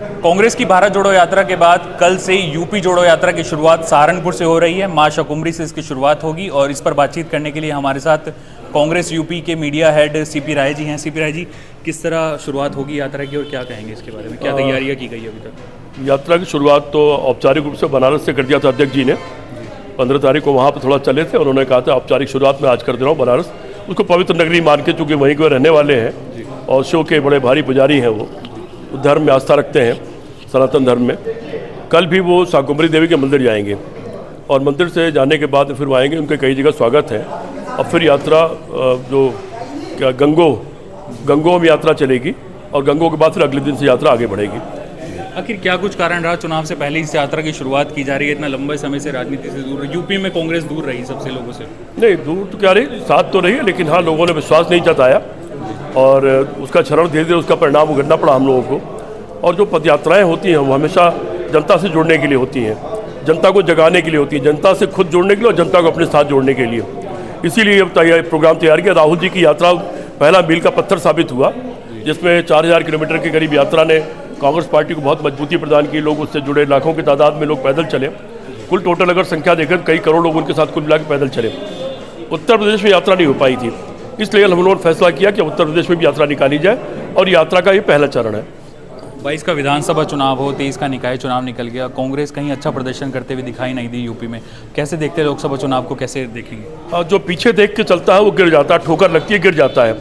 कांग्रेस की भारत जोड़ो यात्रा के बाद कल से यूपी जोड़ो यात्रा की शुरुआत सहारनपुर से हो रही है। मां शाकुंभरी से इसकी शुरुआत होगी और इस पर बातचीत करने के लिए हमारे साथ कांग्रेस यूपी के media head CP Rai ji हैं। सीपी राय जी, किस तरह शुरुआत होगी यात्रा की और क्या कहेंगे इसके बारे में, क्या तैयारियां की गई है अभी तक? यात्रा की शुरुआत तो औपचारिक रूप से बनारस से कर दिया था अध्यक्ष जी ने। 15 तारीख को वहाँ पर थोड़ा चले थे, उन्होंने कहा था औपचारिक शुरुआत में आज कर दे रहा हूँ बनारस। उसको पवित्र नगरी मान के, चूँकि वहीं के रहने वाले हैं और शिव के बड़े भारी पुजारी हैं, वो धर्म में आस्था रखते हैं, सनातन धर्म में। कल भी वो शाकुंभरी देवी के मंदिर जाएंगे और मंदिर से जाने के बाद फिर वो आएंगे, उनके कई जगह स्वागत है। और फिर यात्रा जो क्या गंगो में यात्रा चलेगी और गंगो के बाद फिर अगले दिन से यात्रा आगे बढ़ेगी। आखिर क्या कुछ कारण रहा चुनाव से पहले इस यात्रा की शुरुआत की जा रही है? इतना लंबे समय से राजनीति से दूर, यूपी में कांग्रेस दूर रही सबसे लोगों से। नहीं, दूर तो क्या रही, साथ तो रही है, लेकिन हाँ, लोगों ने विश्वास नहीं जताया और उसका क्षरण धीरे धीरे उसका परिणाम भुगतना पड़ा हम लोगों को। और जो पदयात्राएँ होती हैं वो हमेशा जनता से जुड़ने के लिए होती हैं, जनता को जगाने के लिए होती है, जनता से खुद जुड़ने के लिए और जनता को अपने साथ जोड़ने के लिए। इसीलिए अब प्रोग्राम तैयार किया। राहुल जी की यात्रा पहला मील का पत्थर साबित हुआ, जिसमें 4000 किलोमीटर के करीब यात्रा ने कांग्रेस पार्टी को बहुत मजबूती प्रदान की। लोग उससे जुड़े, लाखों की तादाद में लोग पैदल चले। कुल टोटल अगर संख्या देखें कई करोड़ लोग उनके साथ कुल मिला के पैदल चले। उत्तर प्रदेश में यात्रा नहीं हो पाई थी, इसलिए हम लोगों ने फैसला किया कि उत्तर प्रदेश में भी यात्रा निकाली जाए और यात्रा का ये पहला चरण है। 22 का विधानसभा चुनाव हो, 23 का निकाय चुनाव निकल गया, कांग्रेस कहीं अच्छा प्रदर्शन करते हुए दिखाई नहीं दी यूपी में। कैसे देखते हैं लोकसभा चुनाव को, कैसे देखेंगे? जो पीछे देख के चलता है वो गिर जाता है, ठोकर लगती है गिर जाता है।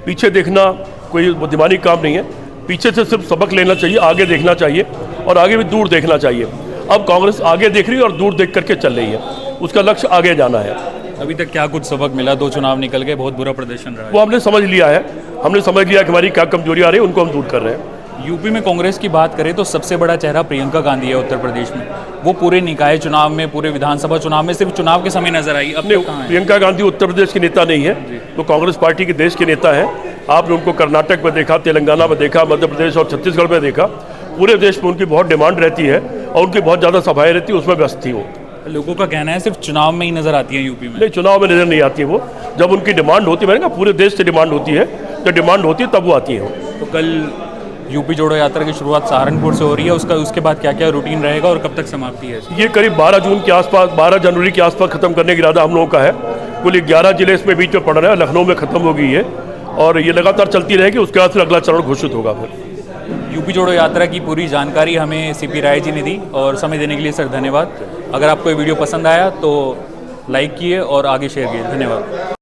पीछे देखना कोई बुद्धिमानी काम नहीं है, पीछे से सिर्फ सबक लेना चाहिए, आगे देखना चाहिए और आगे भी दूर देखना चाहिए। अब कांग्रेस आगे देख रही है और दूर देख करके चल रही है, उसका लक्ष्य आगे जाना है। अभी तक क्या कुछ सबक मिला? 2 चुनाव निकल गए, बहुत बुरा प्रदर्शन रहा है। वो हमने समझ लिया है, हमने समझ लिया कि हमारी क्या कमजोरी आ रही है, उनको हम दूर कर रहे हैं। यूपी में कांग्रेस की बात करें तो सबसे बड़ा चेहरा प्रियंका गांधी है उत्तर प्रदेश में। वो पूरे निकाय चुनाव में, पूरे विधानसभा चुनाव में सिर्फ चुनाव के समय नजर आई। अब प्रियंका गांधी उत्तर प्रदेश के नेता नहीं है, तो कांग्रेस पार्टी के देश के नेता है। आपने उनको कर्नाटक में देखा, तेलंगाना में देखा, मध्य प्रदेश और छत्तीसगढ़ में देखा। पूरे देश में उनकी बहुत डिमांड रहती है और उनकी बहुत ज़्यादा सभाएं रहती है, उसमें व्यस्त थी वो। लोगों का कहना है सिर्फ चुनाव में ही नजर आती है यूपी में। नहीं, चुनाव में नजर नहीं आती है वो। जब उनकी डिमांड होती है, मैंने कहा पूरे देश से डिमांड होती है, जब डिमांड होती है तब वो आती है। तो कल यूपी जोड़ो यात्रा की शुरुआत सहारनपुर से हो रही है, उसके बाद क्या क्या रूटीन रहेगा और कब तक समाप्ति है? ये करीब 12 जून के आसपास, 12 जनवरी के आसपास खत्म करने का इरादा हम लोगों का है। कुल 11 जिले इसमें बीच में पड़ रहे हैं, लखनऊ में खत्म हो गई है और ये लगातार चलती रहेगी। उसके बाद फिर अगला चरण घोषित होगा। फिर यूपी जोड़ो यात्रा की पूरी जानकारी हमें सीपी राय जी ने दी और समय देने के लिए सर धन्यवाद। अगर आपको ये वीडियो पसंद आया तो लाइक किए और आगे शेयर किए। धन्यवाद।